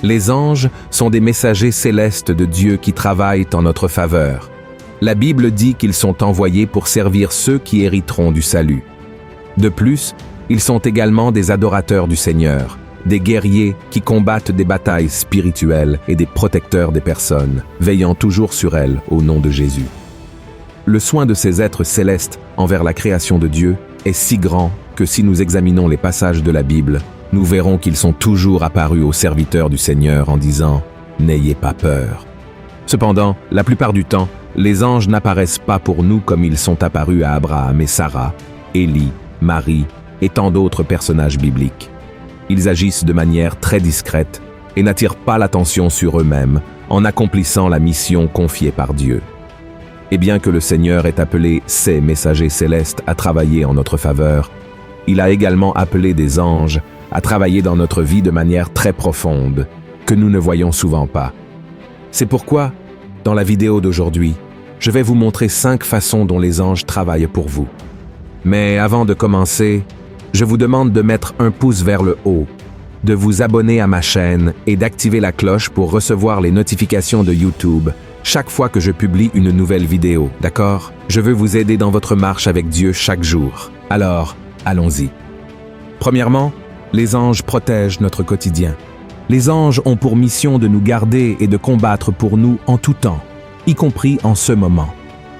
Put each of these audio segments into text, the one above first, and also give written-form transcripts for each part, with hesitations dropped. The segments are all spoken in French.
Les anges sont des messagers célestes de Dieu qui travaillent en notre faveur. La Bible dit qu'ils sont envoyés pour servir ceux qui hériteront du salut. De plus, ils sont également des adorateurs du Seigneur, des guerriers qui combattent des batailles spirituelles et des protecteurs des personnes, veillant toujours sur elles au nom de Jésus. Le soin de ces êtres célestes envers la création de Dieu est si grand que si nous examinons les passages de la Bible, nous verrons qu'ils sont toujours apparus aux serviteurs du Seigneur en disant « N'ayez pas peur ». Cependant, la plupart du temps, les anges n'apparaissent pas pour nous comme ils sont apparus à Abraham et Sarah, Élie, Marie et tant d'autres personnages bibliques. Ils agissent de manière très discrète et n'attirent pas l'attention sur eux-mêmes en accomplissant la mission confiée par Dieu. Et bien que le Seigneur ait appelé ses messagers célestes à travailler en notre faveur, il a également appelé des anges à travailler dans notre vie de manière très profonde, que nous ne voyons souvent pas. C'est pourquoi, dans la vidéo d'aujourd'hui, je vais vous montrer 5 façons dont les anges travaillent pour vous. Mais avant de commencer, je vous demande de mettre un pouce vers le haut, de vous abonner à ma chaîne et d'activer la cloche pour recevoir les notifications de YouTube chaque fois que je publie une nouvelle vidéo, d'accord? Je veux vous aider dans votre marche avec Dieu chaque jour. Alors, allons-y. Premièrement, les anges protègent notre quotidien. Les anges ont pour mission de nous garder et de combattre pour nous en tout temps, y compris en ce moment.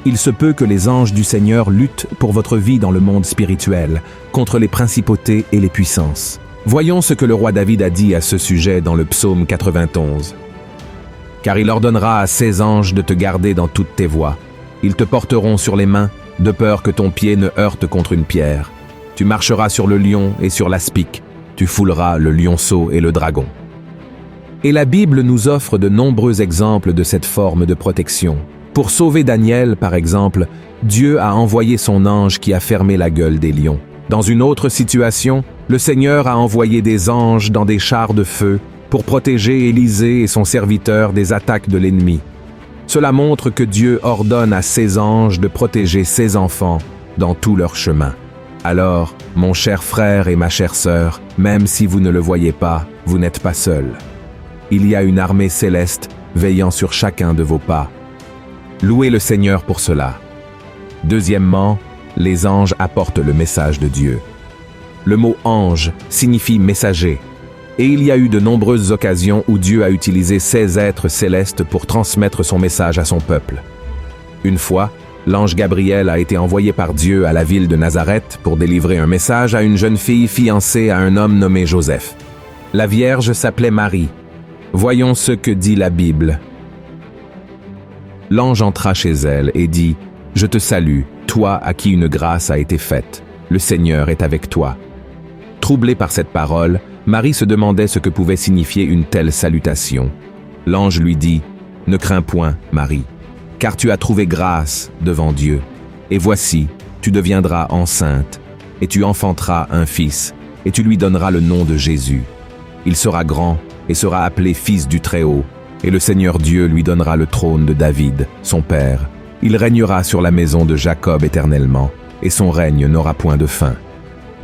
Il se peut que les anges du Seigneur luttent pour votre vie dans le monde spirituel, contre les principautés et les puissances. Voyons ce que le roi David a dit à ce sujet dans le psaume 91. « Car il ordonnera à ses anges de te garder dans toutes tes voies. Ils te porteront sur les mains, de peur que ton pied ne heurte contre une pierre. Tu marcheras sur le lion et sur l'aspic. Tu fouleras le lionceau et le dragon. » Et la Bible nous offre de nombreux exemples de cette forme de protection. Pour sauver Daniel, par exemple, Dieu a envoyé son ange qui a fermé la gueule des lions. Dans une autre situation, le Seigneur a envoyé des anges dans des chars de feu pour protéger Élisée et son serviteur des attaques de l'ennemi. Cela montre que Dieu ordonne à ses anges de protéger ses enfants dans tout leur chemin. Alors, mon cher frère et ma chère sœur, même si vous ne le voyez pas, vous n'êtes pas seul. Il y a une armée céleste veillant sur chacun de vos pas. Louez le Seigneur pour cela. Deuxièmement, les anges apportent le message de Dieu. Le mot « ange » signifie « messager ». Et il y a eu de nombreuses occasions où Dieu a utilisé ces êtres célestes pour transmettre son message à son peuple. Une fois, l'ange Gabriel a été envoyé par Dieu à la ville de Nazareth pour délivrer un message à une jeune fille fiancée à un homme nommé Joseph. La Vierge s'appelait Marie. Voyons ce que dit la Bible. L'ange entra chez elle et dit « Je te salue, toi à qui une grâce a été faite. Le Seigneur est avec toi. » Troublée par cette parole, Marie se demandait ce que pouvait signifier une telle salutation. L'ange lui dit « Ne crains point, Marie, car tu as trouvé grâce devant Dieu. Et voici, tu deviendras enceinte, et tu enfanteras un fils, et tu lui donneras le nom de Jésus. Il sera grand et sera appelé Fils du Très-Haut, et le Seigneur Dieu lui donnera le trône de David, son père. Il régnera sur la maison de Jacob éternellement, et son règne n'aura point de fin. »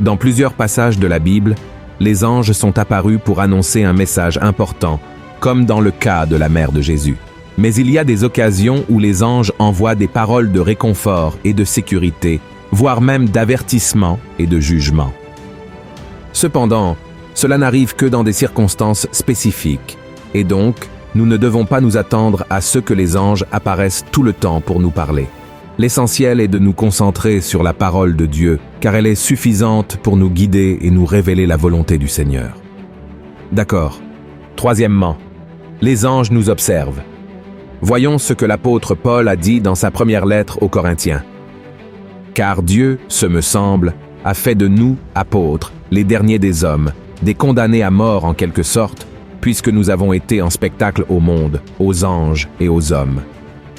Dans plusieurs passages de la Bible, les anges sont apparus pour annoncer un message important, comme dans le cas de la mère de Jésus. Mais il y a des occasions où les anges envoient des paroles de réconfort et de sécurité, voire même d'avertissement et de jugement. Cependant, cela n'arrive que dans des circonstances spécifiques, et donc, nous ne devons pas nous attendre à ce que les anges apparaissent tout le temps pour nous parler. L'essentiel est de nous concentrer sur la parole de Dieu, car elle est suffisante pour nous guider et nous révéler la volonté du Seigneur. D'accord. Troisièmement, les anges nous observent. Voyons ce que l'apôtre Paul a dit dans sa première lettre aux Corinthiens. « Car Dieu, ce me semble, a fait de nous, apôtres, les derniers des hommes, des condamnés à mort en quelque sorte, puisque nous avons été en spectacle au monde, aux anges et aux hommes.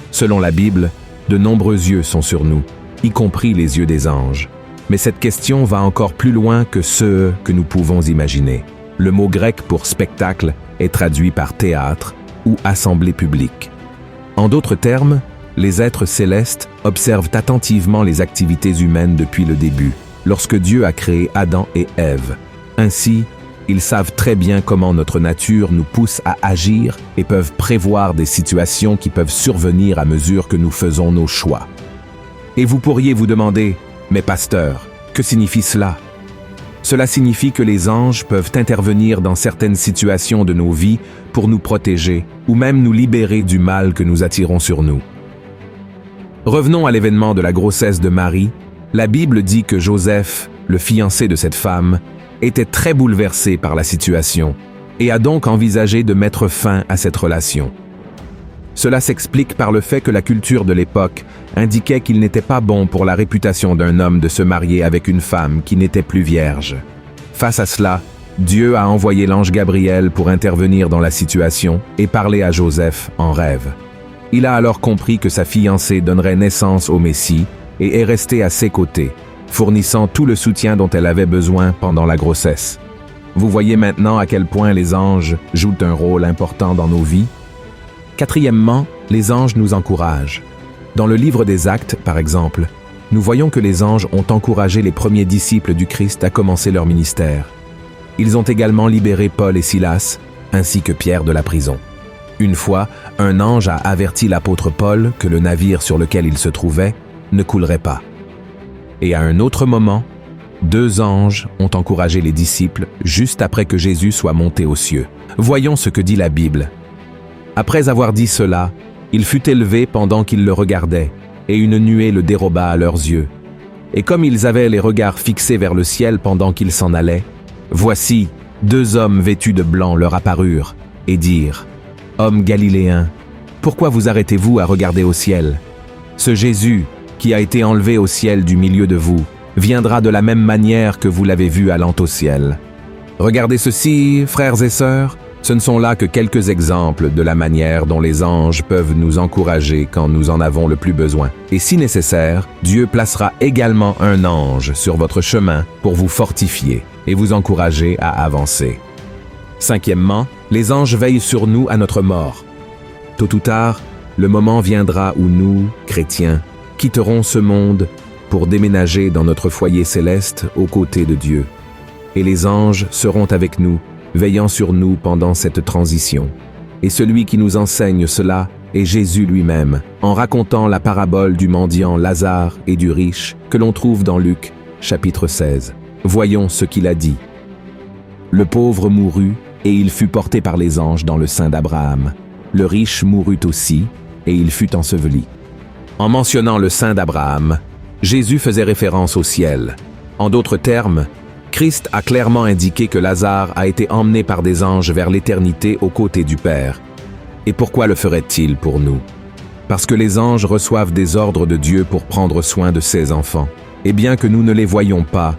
Selon la Bible, de nombreux yeux sont sur nous, y compris les yeux des anges. Mais cette question va encore plus loin que ceux que nous pouvons imaginer. Le mot grec pour spectacle est traduit par théâtre ou assemblée publique. En d'autres termes, les êtres célestes observent attentivement les activités humaines depuis le début, lorsque Dieu a créé Adam et Ève. Ainsi, Ils savent très bien comment notre nature nous pousse à agir et peuvent prévoir des situations qui peuvent survenir à mesure que nous faisons nos choix. Et vous pourriez vous demander, mais pasteur, que signifie cela? Cela signifie que les anges peuvent intervenir dans certaines situations de nos vies pour nous protéger ou même nous libérer du mal que nous attirons sur nous. Revenons à l'événement de la grossesse de Marie. La Bible dit que Joseph, le fiancé de cette femme, était très bouleversé par la situation et a donc envisagé de mettre fin à cette relation. Cela s'explique par le fait que la culture de l'époque indiquait qu'il n'était pas bon pour la réputation d'un homme de se marier avec une femme qui n'était plus vierge. Face à cela, Dieu a envoyé l'ange Gabriel pour intervenir dans la situation et parler à Joseph en rêve. Il a alors compris que sa fiancée donnerait naissance au Messie et est resté à ses côtés, fournissant tout le soutien dont elle avait besoin pendant la grossesse. Vous voyez maintenant à quel point les anges jouent un rôle important dans nos vies? Quatrièmement, les anges nous encouragent. Dans le livre des Actes, par exemple, nous voyons que les anges ont encouragé les premiers disciples du Christ à commencer leur ministère. Ils ont également libéré Paul et Silas, ainsi que Pierre de la prison. Une fois, un ange a averti l'apôtre Paul que le navire sur lequel il se trouvait ne coulerait pas. Et à un autre moment, 2 anges ont encouragé les disciples juste après que Jésus soit monté aux cieux. Voyons ce que dit la Bible. Après avoir dit cela, il fut élevé pendant qu'ils le regardaient, et une nuée le déroba à leurs yeux. Et comme ils avaient les regards fixés vers le ciel pendant qu'ils s'en allaient, voici, 2 hommes vêtus de blanc leur apparurent, et dirent, « Hommes galiléens, pourquoi vous arrêtez-vous à regarder au ciel? Ce Jésus, qui a été enlevé au ciel du milieu de vous, viendra de la même manière que vous l'avez vu allant au ciel. Regardez ceci, frères et sœurs, ce ne sont là que quelques exemples de la manière dont les anges peuvent nous encourager quand nous en avons le plus besoin. Et si nécessaire, Dieu placera également un ange sur votre chemin pour vous fortifier et vous encourager à avancer. Cinquièmement, les anges veillent sur nous à notre mort. Tôt ou tard, le moment viendra où nous, chrétiens, quitterons ce monde pour déménager dans notre foyer céleste aux côtés de Dieu. Et les anges seront avec nous, veillant sur nous pendant cette transition. Et celui qui nous enseigne cela est Jésus lui-même, en racontant la parabole du mendiant Lazare et du riche que l'on trouve dans Luc, chapitre 16. Voyons ce qu'il a dit. Le pauvre mourut, et il fut porté par les anges dans le sein d'Abraham. Le riche mourut aussi, et il fut enseveli. En mentionnant le sein d'Abraham, Jésus faisait référence au ciel. En d'autres termes, Christ a clairement indiqué que Lazare a été emmené par des anges vers l'éternité aux côtés du Père. Et pourquoi le ferait-il pour nous? Parce que les anges reçoivent des ordres de Dieu pour prendre soin de ses enfants. Et bien que nous ne les voyions pas,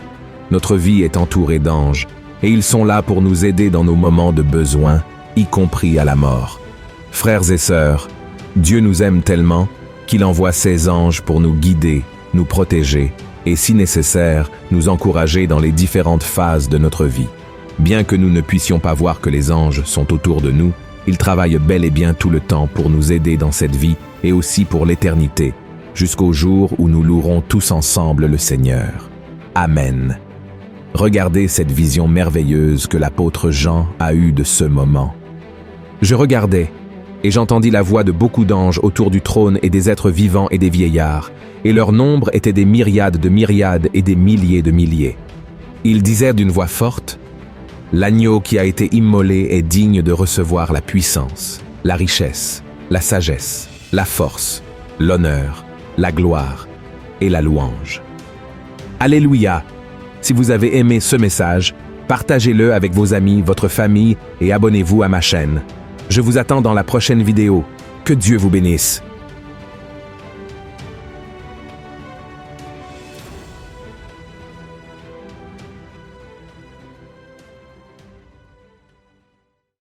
notre vie est entourée d'anges, et ils sont là pour nous aider dans nos moments de besoin, y compris à la mort. Frères et sœurs, Dieu nous aime tellement qu'il envoie ses anges pour nous guider, nous protéger, et si nécessaire, nous encourager dans les différentes phases de notre vie. Bien que nous ne puissions pas voir que les anges sont autour de nous, ils travaillent bel et bien tout le temps pour nous aider dans cette vie et aussi pour l'éternité, jusqu'au jour où nous louerons tous ensemble le Seigneur. Amen. Regardez cette vision merveilleuse que l'apôtre Jean a eue de ce moment. Je regardais, et j'entendis la voix de beaucoup d'anges autour du trône et des êtres vivants et des vieillards, et leur nombre était des myriades de myriades et des milliers de milliers. Ils disaient d'une voix forte, « L'agneau qui a été immolé est digne de recevoir la puissance, la richesse, la sagesse, la force, l'honneur, la gloire et la louange. » Alléluia! Si vous avez aimé ce message, partagez-le avec vos amis, votre famille et abonnez-vous à ma chaîne. Je vous attends dans la prochaine vidéo. Que Dieu vous bénisse.